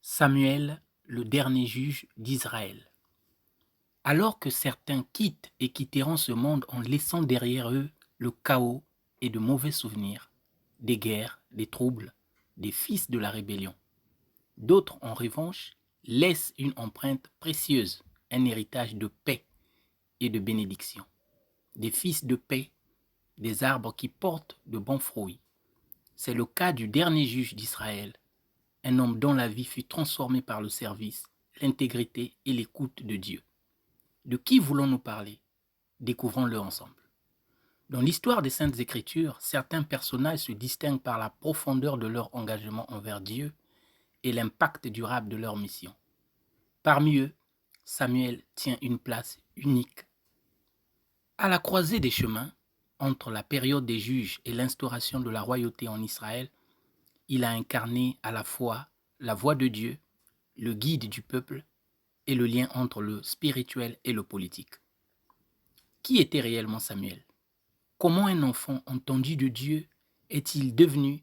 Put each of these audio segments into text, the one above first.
Samuel, le dernier juge d'Israël. Alors que certains quittent et quitteront ce monde en laissant derrière eux le chaos et de mauvais souvenirs, des guerres, des troubles, des fils de la rébellion. D'autres, en revanche, laissent une empreinte précieuse, un héritage de paix et de bénédiction. Des fils de paix, des arbres qui portent de bons fruits. C'est le cas du dernier juge d'Israël, un homme dont la vie fut transformée par le service, l'intégrité et l'écoute de Dieu. De qui voulons-nous parler? Découvrons-le ensemble. Dans l'histoire des Saintes Écritures, certains personnages se distinguent par la profondeur de leur engagement envers Dieu et l'impact durable de leur mission. Parmi eux, Samuel tient une place unique. À la croisée des chemins, entre la période des juges et l'instauration de la royauté en Israël, il a incarné à la fois la voix de Dieu, le guide du peuple et le lien entre le spirituel et le politique. Qui était réellement Samuel? Comment un enfant entendu de Dieu est-il devenu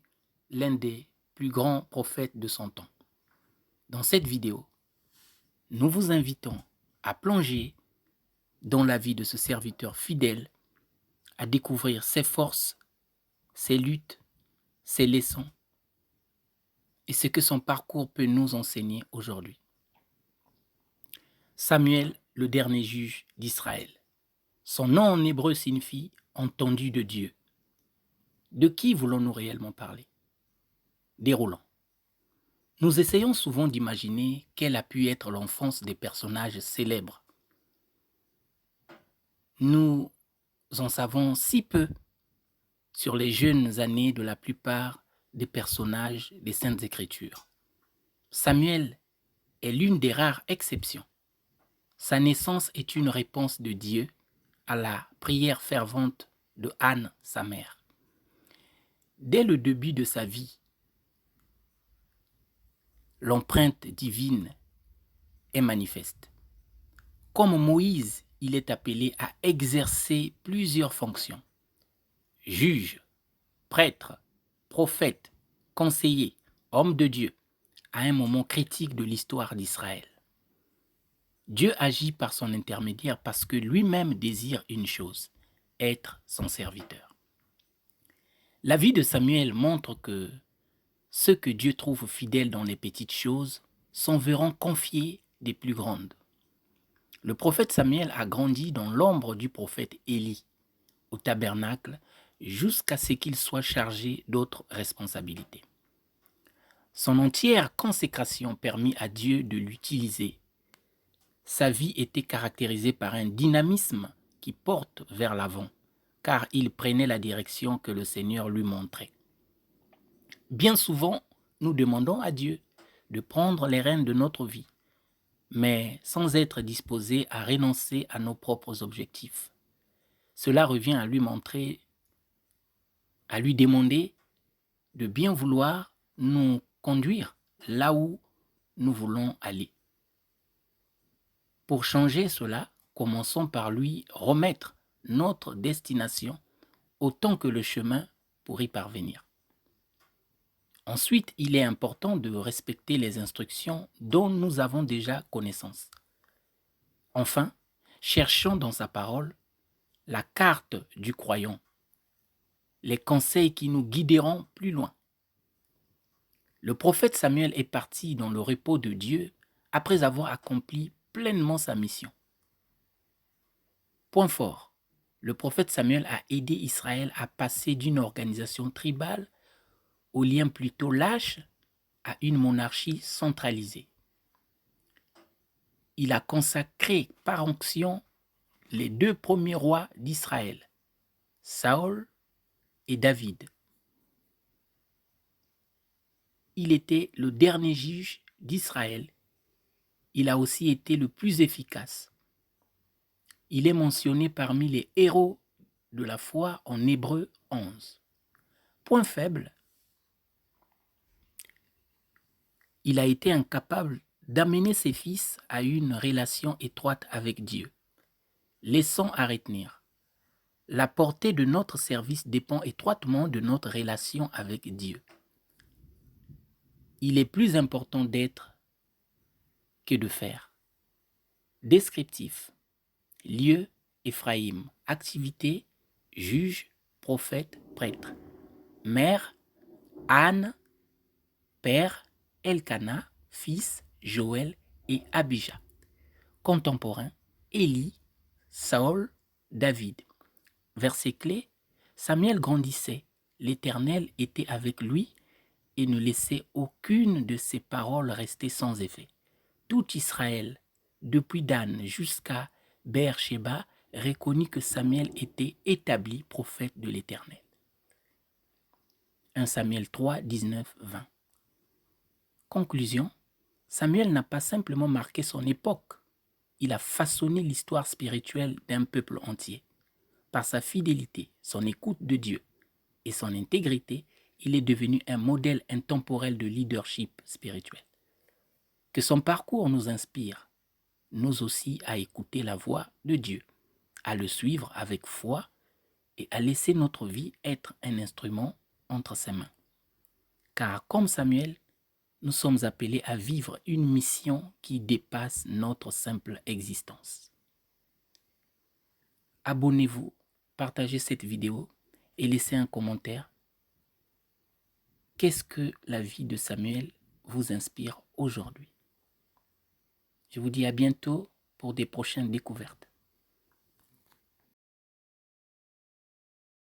l'un des plus grands prophètes de son temps? Dans cette vidéo, nous vous invitons à plonger dans la vie de ce serviteur fidèle, à découvrir ses forces, ses luttes, ses leçons et ce que son parcours peut nous enseigner aujourd'hui. Samuel, le dernier juge d'Israël. Son nom en hébreu signifie « entendu de Dieu ». De qui voulons-nous réellement parler? Déroulons. Nous essayons souvent d'imaginer quelle a pu être l'enfance des personnages célèbres. Nous en savons si peu sur les jeunes années de la plupart des personnages des Saintes Écritures. Samuel est l'une des rares exceptions. Sa naissance est une réponse de Dieu à la prière fervente de Anne, sa mère. Dès le début de sa vie, l'empreinte divine est manifeste. Comme Moïse, il est appelé à exercer plusieurs fonctions. Juge, prêtre, prophète, conseiller, homme de Dieu, à un moment critique de l'histoire d'Israël. Dieu agit par son intermédiaire parce que lui-même désire une chose, être son serviteur. La vie de Samuel montre que ceux que Dieu trouve fidèles dans les petites choses s'en verront confier des plus grandes. Le prophète Samuel a grandi dans l'ombre du prophète Élie, au tabernacle, jusqu'à ce qu'il soit chargé d'autres responsabilités. Son entière consécration permit à Dieu de l'utiliser. Sa vie était caractérisée par un dynamisme qui porte vers l'avant, car il prenait la direction que le Seigneur lui montrait. Bien souvent, nous demandons à Dieu de prendre les rênes de notre vie, mais sans être disposés à renoncer à nos propres objectifs. Cela revient à lui montrer, à lui demander de bien vouloir nous conduire là où nous voulons aller. Pour changer cela, commençons par lui remettre notre destination autant que le chemin pour y parvenir. Ensuite, il est important de respecter les instructions dont nous avons déjà connaissance. Enfin, cherchons dans sa parole la carte du croyant, les conseils qui nous guideront plus loin. Le prophète Samuel est parti dans le repos de Dieu après avoir accompli pleinement sa mission. Point fort, le prophète Samuel a aidé Israël à passer d'une organisation tribale aux liens plutôt lâches à une monarchie centralisée. Il a consacré par onction les deux premiers rois d'Israël, Saül et David. Il était le dernier juge d'Israël. Il a aussi été le plus efficace. Il est mentionné parmi les héros de la foi en Hébreux 11. Point faible, il a été incapable d'amener ses fils à une relation étroite avec Dieu. Laissons à retenir. La portée de notre service dépend étroitement de notre relation avec Dieu. Il est plus important d'être que de faire. Descriptif. Lieu, Éphraïm. Activité, juge, prophète, prêtre. Mère, Anne. Père, Elkana, fils, Joël et Abijah. Contemporain, Élie, Saül, David. Verset clé, Samuel grandissait, l'Éternel était avec lui et ne laissait aucune de ses paroles rester sans effet. Tout Israël, depuis Dan jusqu'à Beer-Sheba, reconnut que Samuel était établi prophète de l'Éternel. 1 Samuel 3, 19, 20. Conclusion, Samuel n'a pas simplement marqué son époque, il a façonné l'histoire spirituelle d'un peuple entier. Par sa fidélité, son écoute de Dieu et son intégrité, il est devenu un modèle intemporel de leadership spirituel. Que son parcours nous inspire, nous aussi, à écouter la voix de Dieu, à le suivre avec foi et à laisser notre vie être un instrument entre ses mains. Car comme Samuel, nous sommes appelés à vivre une mission qui dépasse notre simple existence. Abonnez-vous, partagez cette vidéo et laissez un commentaire. Qu'est-ce que la vie de Samuel vous inspire aujourd'hui? Je vous dis à bientôt pour des prochaines découvertes.